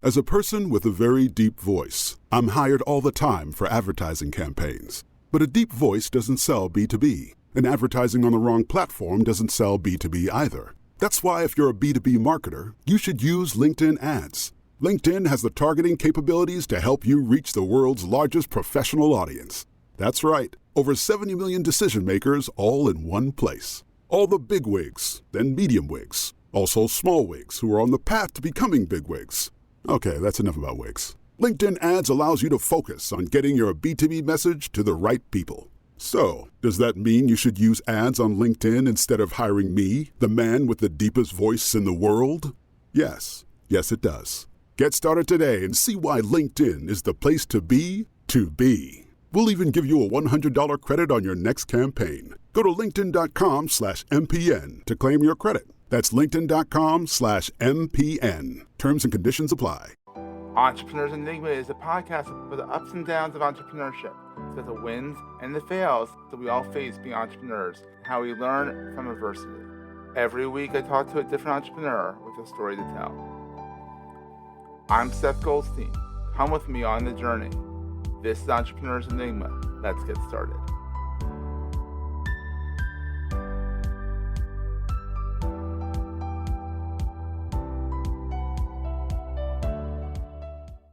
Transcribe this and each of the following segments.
As a person with a very deep voice, I'm hired all the time for advertising campaigns. But a deep voice doesn't sell B2B, and advertising on the wrong platform doesn't sell B2B either. That's why if you're a B2B marketer, you should use LinkedIn ads. LinkedIn has the targeting capabilities to help you reach the world's largest professional audience. That's right, over 70 million decision makers all in one place. All the big wigs, then medium wigs, also small wigs who are on the path to becoming big wigs. Okay, that's enough about wigs. LinkedIn ads allows you to focus on getting your B2B message to the right people. So, does that mean you should use ads on LinkedIn instead of hiring me, the man with the deepest voice in the world? Yes, it does. Get started today and see why LinkedIn is the place to be to be. We'll even give you a $100 credit on your next campaign. Go to linkedin.com/MPN to claim your credit. That's linkedin.com/MPN. Terms and conditions apply. Entrepreneurs Enigma is a podcast for the ups and downs of entrepreneurship. So the wins and the fails that we all face being entrepreneurs, how we learn from adversity. Every week I talk to a different entrepreneur with a story to tell. I'm Seth Goldstein. Come with me on the journey. This is Entrepreneurs Enigma. Let's get started.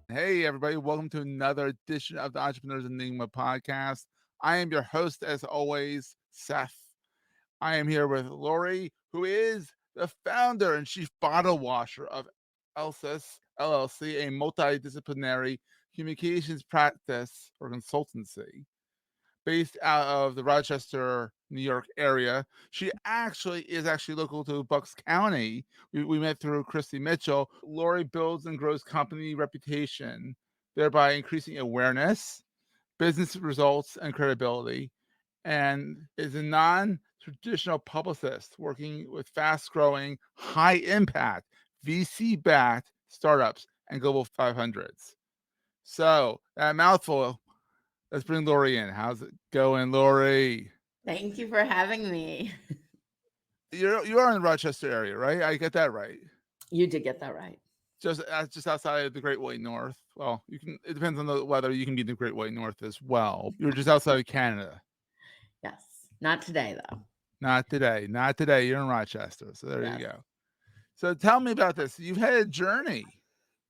Hey, everybody. Welcome to another edition of the Entrepreneurs Enigma podcast. I am your host, as always, Seth. I am here with Lori, who is the founder and chief bottle washer of elssus, LLC, a multidisciplinary communications practice or consultancy based out of the Rochester, New York area. She is local to Bucks County. We met through Christy Mitchell. Lori builds and grows company reputation, thereby increasing awareness, business results, and credibility, and is a non-traditional publicist working with fast-growing, high-impact, VC-backed startups and Global 500s. So, that mouthful. Let's bring Lori in. How's it going, Lori? Thank you for having me. You are in the Rochester area, right? I get that right. You did get that right. Just outside of the Great White North. Well, you can. It depends on the weather. You can be in the Great White North as well. You're just outside of Canada. Yes. Not today, though. Not today. You're in Rochester. So there you go. So tell me about this. You've had a journey.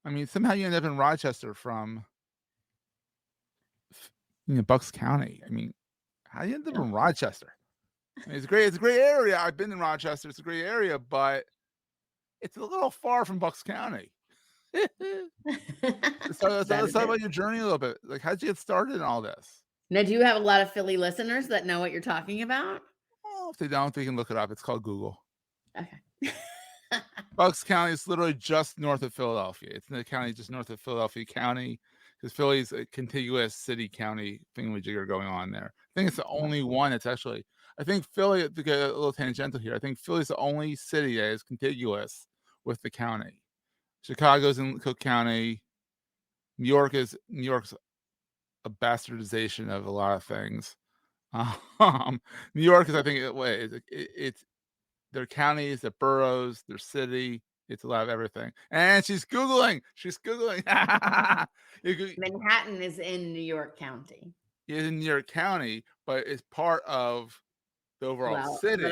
I mean, somehow you end up in Rochester from Bucks County. I mean, how do you end up in Rochester? I mean, it's a great area. I've been in Rochester. It's a great area, but it's a little far from Bucks County. Let's talk about your journey a little bit. Like, how'd you get started in all this? Now, do you have a lot of Philly listeners that know what you're talking about? Well, if they don't, they can look it up. It's called Google. Okay. Bucks County is literally just north of Philadelphia. It's in the county just north of Philadelphia County, because Philly's a contiguous city-county thingamajigger going on there. I think it's the only one that's actually, I think Philly, to get a little tangential here, I think Philly's the only city that is contiguous with the county. Chicago's in Cook County. New York's a bastardization of a lot of things. New York is, I think, it's their counties, their boroughs, their city. It's a lot of everything. And she's Googling. Manhattan is in New York County. It's in New York County, but it's part of the overall city.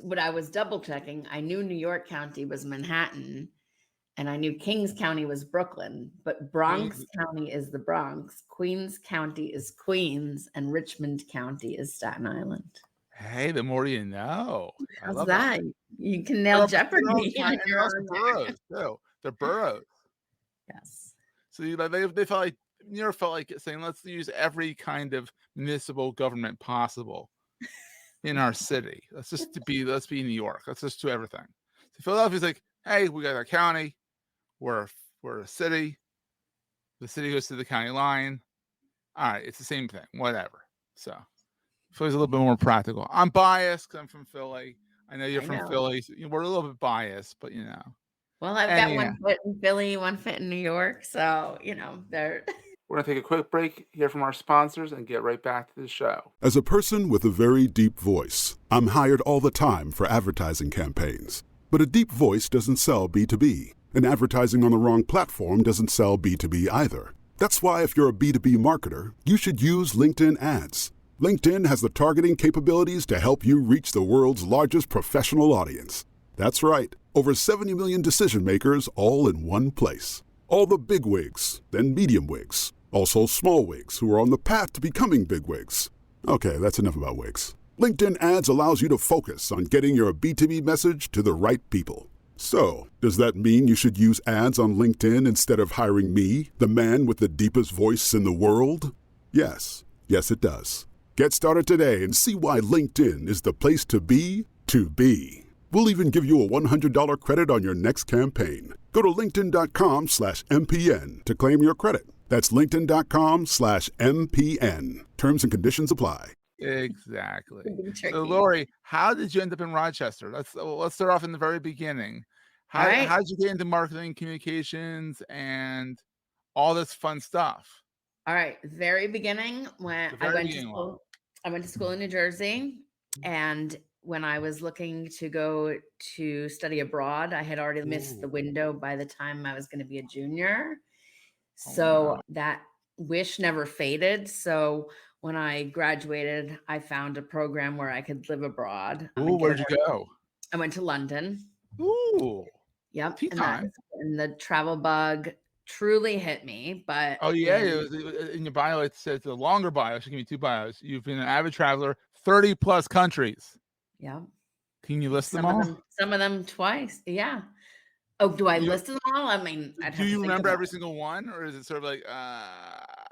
But I was double checking. I knew New York County was Manhattan, and I knew Kings County was Brooklyn, but Bronx County is the Bronx, Queens County is Queens, and Richmond County is Staten Island. Hey, the more you know. How's that? You can nail Jeopardy. They're also boroughs, too. They're boroughs. Yes. So they felt like, New York felt like saying, let's use every kind of municipal government possible in our city. Let's be New York. Let's just do everything. So Philadelphia's like, hey, we got a county. We're a city. The city goes to the county line. All right, it's the same thing. Whatever. So Philly's a little bit more practical. I'm biased because I'm from Philly. I know you're from Philly. So we're a little bit biased, but Well, I've got one foot in Philly, one foot in New York. So, they're. We're going to take a quick break, hear from our sponsors, and get right back to the show. As a person with a very deep voice, I'm hired all the time for advertising campaigns. But a deep voice doesn't sell B2B, And advertising on the wrong platform doesn't sell B2B either. That's why if you're a B2B marketer, you should use LinkedIn ads. LinkedIn has the targeting capabilities to help you reach the world's largest professional audience. That's right, over 70 million decision makers all in one place. All the big wigs, then medium wigs, also small wigs who are on the path to becoming big wigs. Okay, that's enough about wigs. LinkedIn ads allows you to focus on getting your B2B message to the right people. So, does that mean you should use ads on LinkedIn instead of hiring me, the man with the deepest voice in the world? Yes. Yes, it does. Get started today and see why LinkedIn is the place to be to be. We'll even give you a $100 credit on your next campaign. Go to linkedin.com/MPN to claim your credit. That's linkedin.com/MPN. Terms and conditions apply. Exactly. Tricky. So, Lori, how did you end up in Rochester? Let's start off in the very beginning. All right. How did you get into marketing, communications, and all this fun stuff? All right. Very beginning, when The I very went to beginning school, I went to school in New Jersey. And when I was looking to go to study abroad, I had already missed the Ooh. window by the time I was going to be a junior. Oh, So wow. that wish never faded. So when I graduated, I found a program where I could live abroad. Ooh, where'd you go? I went to London. Ooh, Yep. tea And time. the travel bug truly hit me. But Oh, yeah, it was in your bio, it says the longer bio. She gave me 2 bios. You've been an avid traveler, 30 plus countries. yeah, Can you list them some all? of them twice. Yeah. Oh, do I You list them all? I mean, I'd do have to you think remember about every it. single one, or is it sort of like,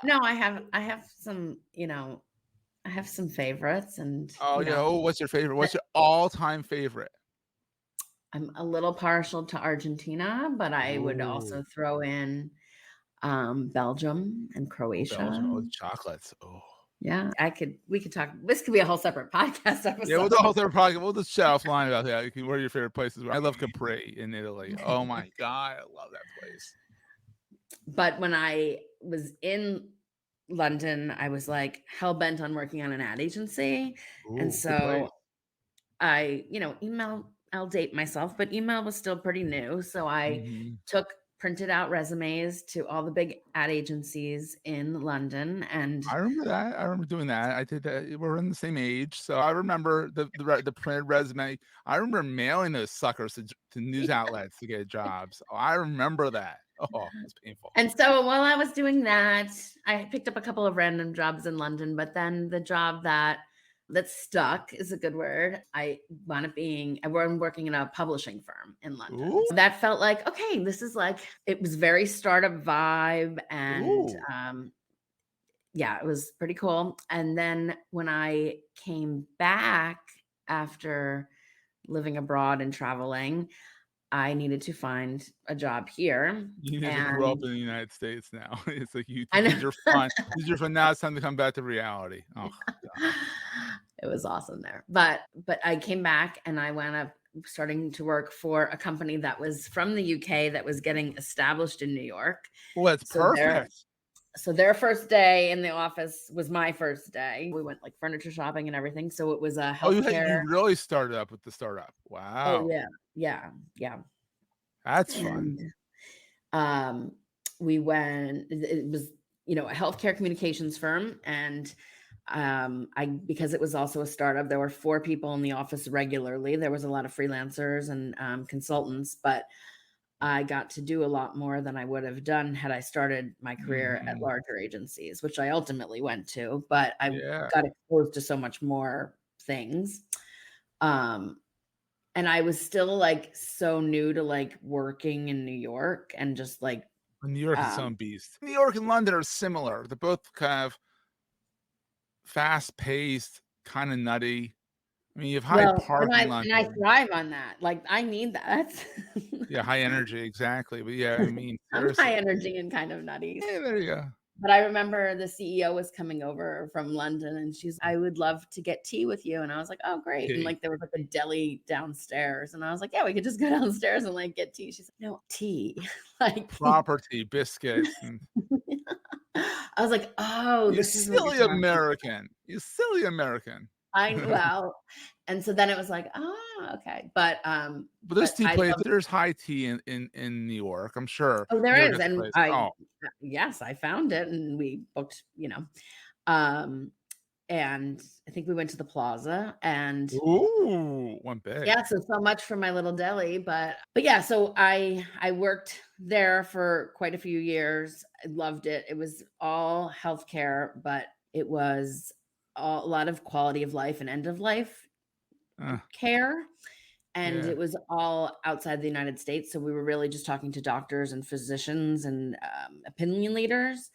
No, I have some, I have some favorites and, oh, yeah, oh, what's your favorite? What's your all-time favorite? I'm a little partial to Argentina, but I would Ooh. also throw in Belgium and Oh, Croatia. Belgium. Oh, the chocolates. Oh. Yeah, we could talk. This could be a whole separate podcast episode. Yeah, we'll do a whole separate podcast. We'll just chat offline about that. What are your favorite places? I love Capri in Italy. Oh my God, I love that place. But when I was in London, I was like hell bent on working on an ad agency. And Ooh, good place. so I, email, I'll date myself, but email was still pretty new. So I Mhm. printed out resumes to all the big ad agencies in London. And I remember that. I remember doing that. I did that. We're in the same age, so I remember the printed resume. I remember mailing those suckers to news outlets to get jobs. Oh, I remember that. Oh, it's painful. And so while I was doing that, I picked up a couple of random jobs in London, but then the job that stuck is a good word. I wound up I'm working in a publishing firm in London. Ooh. So that felt like, okay, this is like, it was very startup vibe. And Ooh. yeah, it was pretty cool. And then when I came back after living abroad and traveling, I needed to find a job here. You need to grow up in the United States now. It's like I know. these are fun. These are fun. Now it's time to come back to reality. Oh, God. It was awesome there. But I came back and I wound up starting to work for a company that was from the UK that was getting established in New York. Well, that's perfect. So their first day in the office was my first day. We went like furniture shopping and everything. So it was a Oh, healthcare. you really started up with the startup. Oh Wow. yeah. That's fun. And we went, it was, a healthcare communications firm. And because it was also a startup, there were 4 people in the office regularly. There was a lot of freelancers and consultants, but I got to do a lot more than I would have done had I started my career at larger agencies, which I ultimately went to, but I got exposed to so much more things. And I was still like so new to like working in New York and just like New York is its own beast. New York and London are similar. They're both kind of fast-paced, kind of nutty. I mean, you have Hyde Park in and I London. thrive on that. Like I need that. Yeah, high energy, exactly. But yeah, I mean, I'm high seriously. energy and kind of nutty. Yeah, there you go. But I remember the CEO was coming over from London and she's, I would love to get tea with you. And I was like, oh, great. And like, there was like a deli downstairs. And I was like, yeah, we could just go downstairs and like get tea. She's like, no, tea. Like Property, biscuits. And I was like, oh, you this is what silly you're talking about. American. You silly American. well, and so then it was like, okay. But there's tea I place. love. There's high tea in New York. I'm sure. Oh, You there ever is, get the and place? Oh, yes, I found it, and we booked. Um, and I think we went to the Plaza, and ooh, went big. yeah, so much for my little deli, but yeah, so I worked there for quite a few years. I loved it. It was all healthcare, but it was a lot of quality of life and end of life Uh, care. And yeah. it was all outside the United States. So we were really just talking to doctors and physicians and opinion leaders.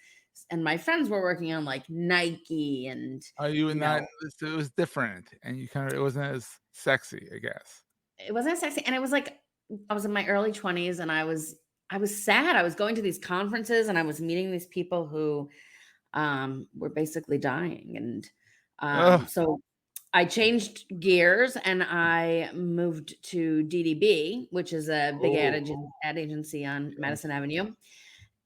And my friends were working on like Nike and, Are you in you that? know, It was different, and you kind of it wasn't as sexy, I guess. it wasn't sexy. And it was like, I was in my early 20s and I was sad. I was going to these conferences and I was meeting these people who were basically dying. And Ugh. so I changed gears and I moved to DDB, which is a big Oh, ad agency on yeah. Madison Avenue.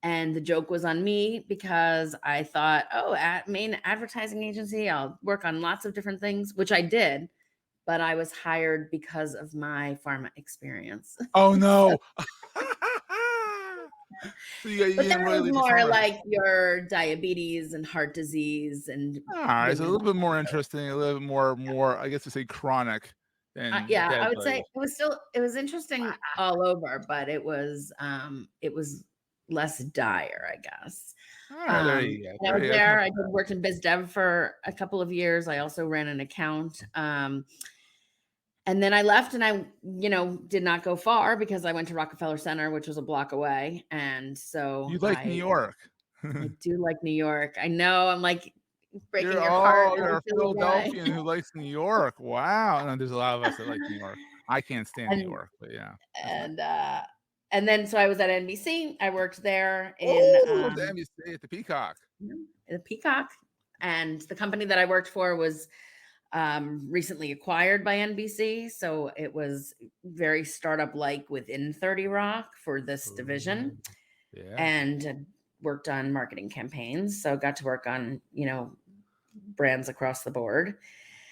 And the joke was on me because I thought, oh, main advertising agency, I'll work on lots of different things, which I did. But I was hired because of my pharma experience. Oh So, no. So you but that didn't really was leave the more summer. like your diabetes and heart disease and All right, so a women. little bit more interesting, a little bit more, I guess to say chronic than Yeah, I would say deadly. it was interesting all over, but it was less dire, I guess. All right, there you go. And I was That's not there. I bad. worked in biz dev for a couple of years. I also ran an account. And then I left and I, did not go far because I went to Rockefeller Center, which was a block away. And so You like New York. I do like New York. I know I'm like breaking your heart. You're a Every single day. Philadelphian who likes New York. Wow. And there's a lot of us that like New York. I can't stand New And York, but yeah, that's nice. and and then so I was at NBC. I worked there in Oh, the NBC at the Peacock. the Peacock, and the company that I worked for was recently acquired by NBC, so it was very startup like within 30 Rock for this division, Yeah. and worked on marketing campaigns. So got to work on brands across the board.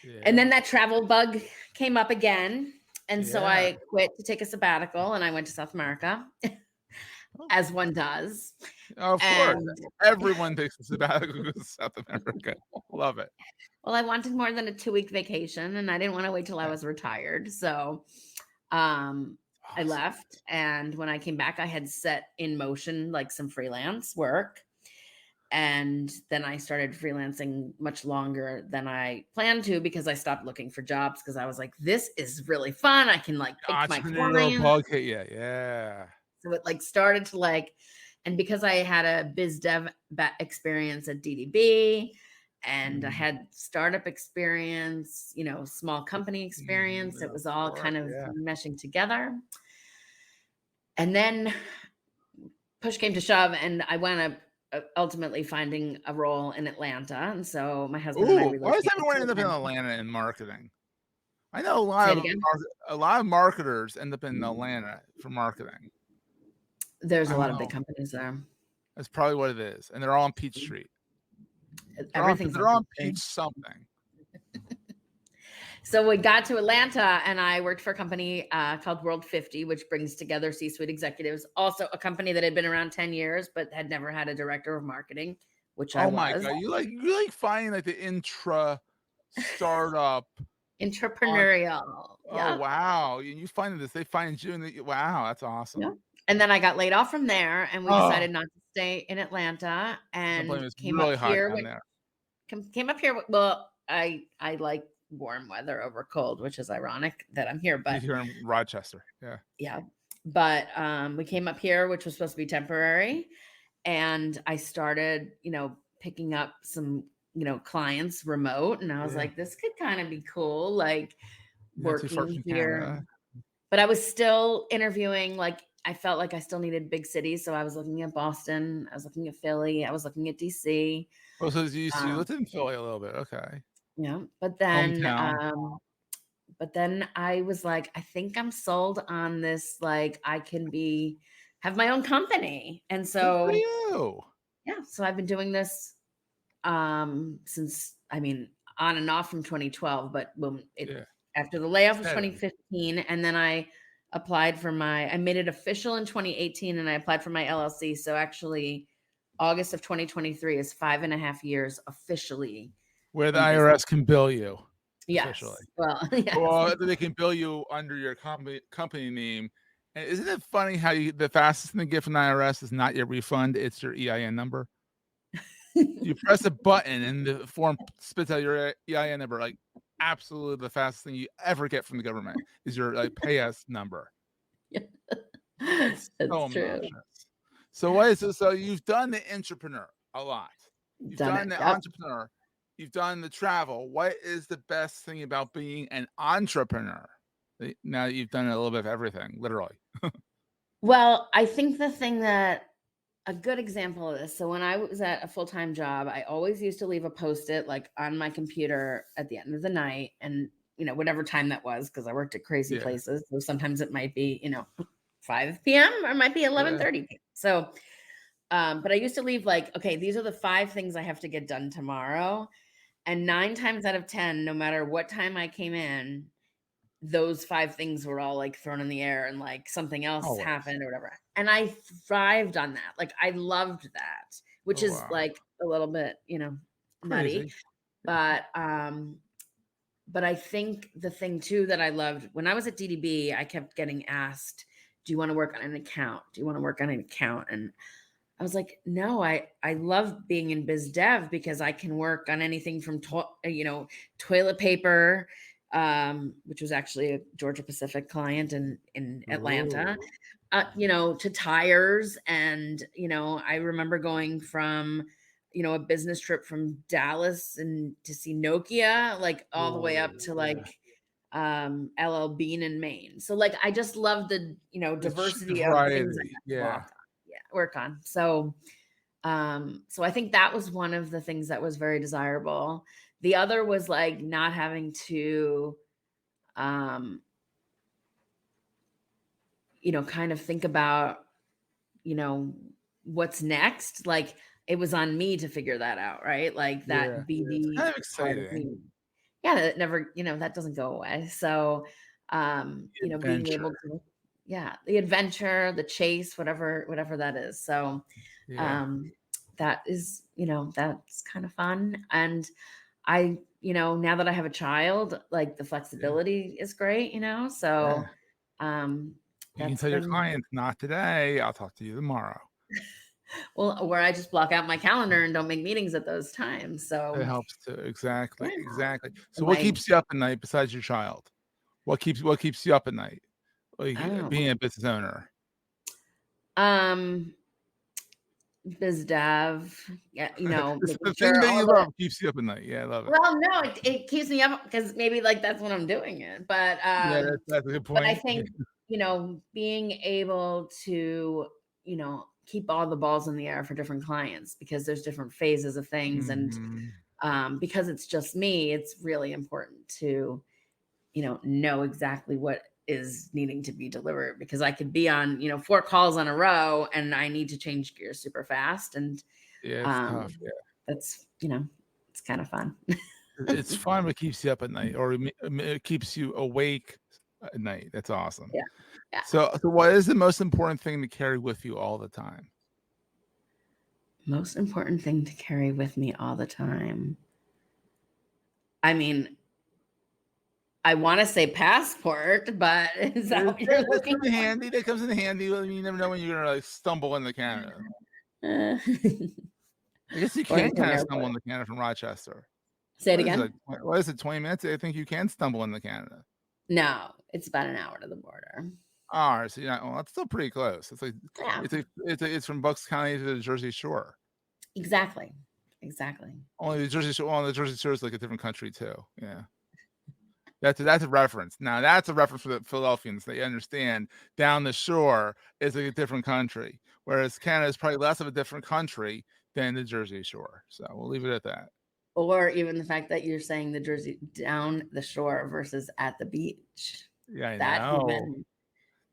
Yeah. And then that travel bug came up again. And so Yeah. I quit to take a sabbatical and I went to South America, as one does. Of course. Everyone takes a sabbatical to South America. Love it. Well, I wanted more than a 2-week vacation and I didn't want to wait till I was retired. So I left. And when I came back, I had set in motion like some freelance work. And then I started freelancing much longer than I planned to because I stopped looking for jobs because I was like, this is really fun. I can like pick my Entrepreneurial clients. bug hit you. Yeah. So it like started to like, and because I had a biz dev experience at DDB and I had startup experience, small company experience, it was all kind of meshing together. And then push came to shove and I wound up ultimately finding a role in Atlanta. And so my husband and I relocated. Why does everyone end up in Atlanta in marketing? I know a lot of marketers end up in Atlanta for marketing. There's a lot of big companies there. That's probably what it is. And they're all on Peach Street. Everything's they're on Peach something. So we got to Atlanta and I worked for a company called World 50, which brings together C-suite executives. Also a company that had been around 10 years, but had never had a director of marketing, which I was. Oh my God. You like finding like the startup. Entrepreneurial. Oh, wow. You find this, they find you and wow, that's awesome. Yeah. And then I got laid off from there and we decided not to stay in Atlanta and came up here. Came up here. Well, I like warm weather over cold, which is ironic that I'm here, but you're in Rochester. Yeah. But we came up here, which was supposed to be temporary. And I started, picking up some, clients remote. And I was like, this could kind of be cool. Like working here. Canada. But I was still interviewing, like I felt like I still needed big cities. So I was looking at Boston. I was looking at Philly. I was looking at DC. Oh, so you lived in Philly a little bit. Okay. Yeah. But then I was like, I think I'm sold on this. Like I can have my own company. And so, good for you. Yeah. So I've been doing this since, on and off from 2012, but after the layoff was 2015, and then I made it official in 2018, and I applied for my LLC. So actually, August of 2023 is 5.5 years officially. Where the IRS can bill you. Yes. Officially. Well, yes. Or they can bill you under your company name. And isn't it funny how the fastest thing to get from the IRS is not your refund, it's your EIN number? You press a button and the form spits out your EIN number. Like, absolutely the fastest thing you ever get from the government is your pay us number. That's true. So you've done the entrepreneur a lot. You've done the entrepreneur. You've done the travel. What is the best thing about being an entrepreneur? Now that you've done a little bit of everything, literally. Well, I think a good example of this. So when I was at a full-time job, I always used to leave a Post-it like on my computer at the end of the night, and whatever time that was, because I worked at crazy places. So sometimes it might be 5 p.m. or it might be 11:30 p.m. So, but I used to leave like, okay, these are the 5 things I have to get done tomorrow, and 9 times out of 10, no matter what time I came in, those 5 things were all like thrown in the air and like something else happened or whatever. And I thrived on that. Like I loved that, which is like a little bit, nutty. But I think the thing too that I loved when I was at DDB, I kept getting asked, do you want to work on an account? Do you want to work on an account? And I was like, no, I love being in biz dev because I can work on anything from, toilet paper, which was actually a Georgia Pacific client in Atlanta, to tires. And, I remember going from, a business trip from Dallas and to see Nokia, like all the way up to like, LL Bean in Maine. So like, I just love the, diversity of things I work on. So, so I think that was one of the things that was very desirable. The other was like not having to, kind of think about, what's next. Like it was on me to figure that out. Right. Like that BD kind of exciting. Yeah. That never, that doesn't go away. So, being able to, the adventure, the chase, whatever that is. So, that is, that's kind of fun. And I, now that I have a child, like the flexibility is great, so, you can tell your clients, not today, I'll talk to you tomorrow. Well, where I just block out my calendar and don't make meetings at those times. So it helps too. Exactly. So what keeps you up at night besides your child? What keeps you up at night? Like being a business owner. Biz dev, the thing that you love keeps you up at night. Yeah, I love it. Well, no, it keeps me up because maybe like that's when I'm doing it. But that's a good point. But I think being able to keep all the balls in the air for different clients, because there's different phases of things, and because it's just me, it's really important to know exactly what is needing to be delivered, because I could be on 4 calls on a row and I need to change gears super fast, and it's tough. That's it's kind of fun. It's fun, but it keeps you up at night, or it keeps you awake at night. That's awesome. Yeah. So what is the most important thing to carry with you all the time? Most important thing to carry with me all the time. I mean, I want to say passport, but is that what you're looking for? Handy. That comes in handy. You never know when you're gonna like stumble into Canada. I guess you can kind of stumble into Canada from Rochester. Say it again. What is it? 20 minutes? I think you can stumble into Canada. No, it's about an hour to the border. Oh, so that's still pretty close. It's like it's from Bucks County to the Jersey Shore. Exactly. Only the Jersey Shore. Well, the Jersey Shore is like a different country too. Yeah. That's a reference. Now that's a reference for the Philadelphians. They understand down the shore is like a different country, whereas Canada is probably less of a different country than the Jersey Shore. So we'll leave it at that. Or even the fact that you're saying the Jersey down the shore versus at the beach. Yeah, I know.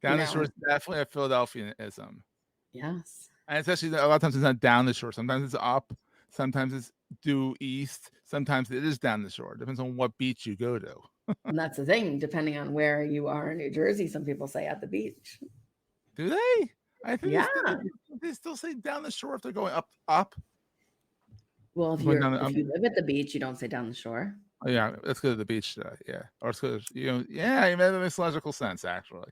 Down the shore is definitely a Philadelphianism. Yes. And especially a lot of times it's not down the shore. Sometimes it's up. Sometimes it's due east. Sometimes it is down the shore. Depends on what beach you go to. And that's the thing, depending on where you are in New Jersey, some people say at the beach. Do they? I think Yeah. they still say down the shore if they're going up. Well, if Going you down live at the beach, you don't say down the shore. Oh, yeah, let's go to the beach today. Yeah, or let's go. That makes logical sense actually.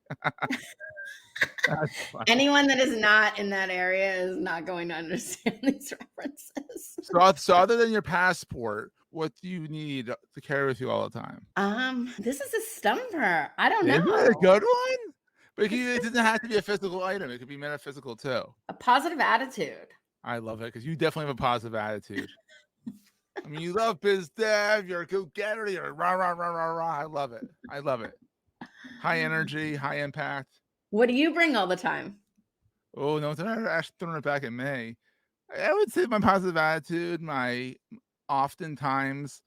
That's funny. Anyone that is not in that area is not going to understand these references. So other than your passport, what do you need to carry with you all the time? This is a stumper. I don't Isn't know. it a good one? But it doesn't have to be a physical item. It could be metaphysical too. A positive attitude. I love it because you definitely have a positive attitude. I mean, you love biz dev. You're a go-getter. You're rah, rah, rah, rah, rah. I love it. I love it. High energy, high impact. What do you bring all the time? Oh, no, they're actually throwing it back at me. I would say my positive attitude, oftentimes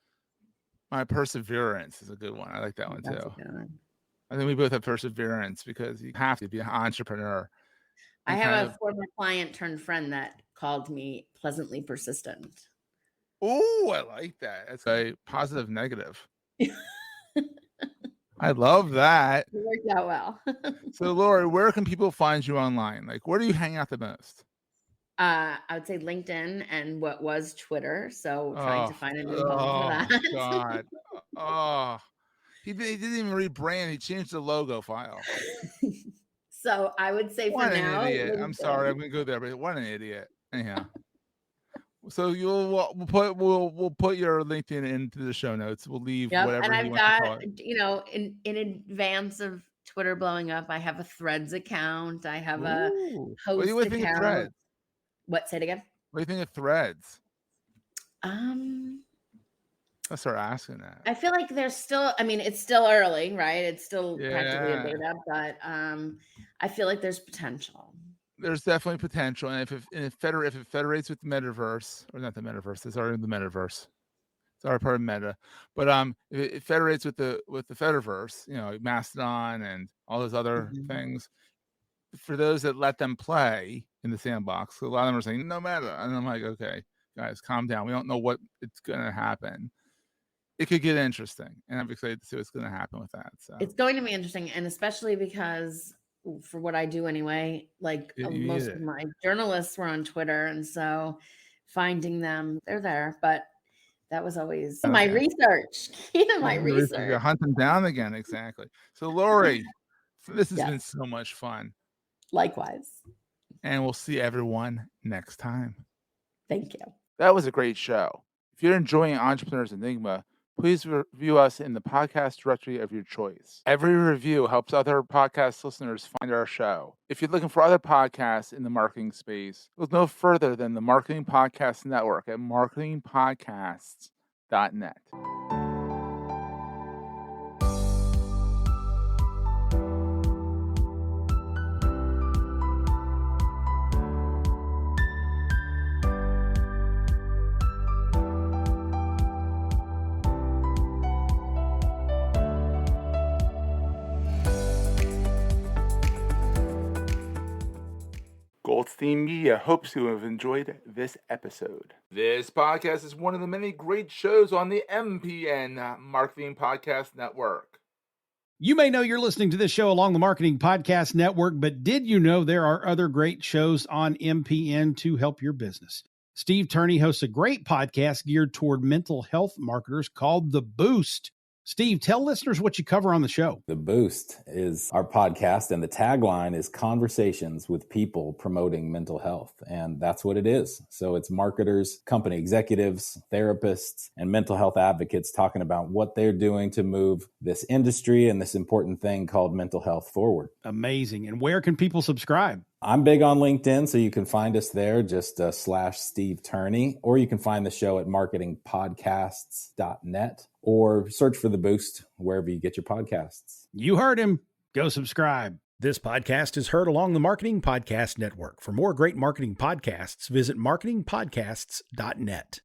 my perseverance is a good one. I like that one That's too. a good one. I think we both have perseverance because you have to be an entrepreneur. I have a former client turned friend that called me pleasantly persistent. Oh, I like that. That's a positive negative. I love that. It worked out well. So, Lori, where can people find you online? Like, where do you hang out the most? I would say LinkedIn and what was Twitter. So trying to find a new home for that. God. Oh, he didn't even rebrand. He changed the logo file. So I would say What for an now, idiot. LinkedIn. I'm sorry. I'm going to go there, but what an idiot. Anyhow. So we'll put your LinkedIn into the show notes. We'll leave whatever. And you I've want to call got, in advance of Twitter blowing up, I have a Threads account. I have a What do you host think of account. Threads? What? Say it again. What do you think of Threads? Let's start asking that. I feel like there's still, it's still early, right? It's still practically a Yeah. beta, but I feel like there's potential. There's definitely potential, and if it federates with the metaverse, or not the metaverse, it's already the metaverse. It's already part of Meta, but if it federates with the Fediverse, Mastodon and all those other things. For those that let them play in the sandbox, a lot of them are saying no Meta, and I'm like, okay, guys, calm down. We don't know what it's going to happen. It could get interesting, and I'm excited to see what's going to happen with that. So it's going to be interesting, and especially because for what I do anyway, like most of my journalists were on Twitter, and so finding them, they're there. But that was always my research. My research. You hunt them down again, exactly. So, Lori, this has been so much fun. Likewise. And we'll see everyone next time. Thank you. That was a great show. If you're enjoying Entrepreneur's Enigma, please review us in the podcast directory of your choice. Every review helps other podcast listeners find our show. If you're looking for other podcasts in the marketing space, look no further than the Marketing Podcast Network at marketingpodcasts.net. Goldstein Media hopes you have enjoyed this episode. This podcast is one of the many great shows on the MPN Marketing Podcast Network. You may know you're listening to this show along the Marketing Podcast Network, but did you know there are other great shows on MPN to help your business? Steve Turney hosts a great podcast geared toward mental health marketers called The Boost. Steve, tell listeners what you cover on the show. The Boost is our podcast, and the tagline is conversations with people promoting mental health. And that's what it is. So it's marketers, company executives, therapists, and mental health advocates talking about what they're doing to move this industry and this important thing called mental health forward. Amazing. And where can people subscribe? I'm big on LinkedIn, so you can find us there, just /Steve Turney, or you can find the show at marketingpodcasts.net, or search for The Boost wherever you get your podcasts. You heard him. Go subscribe. This podcast is heard along the Marketing Podcast Network. For more great marketing podcasts, visit marketingpodcasts.net.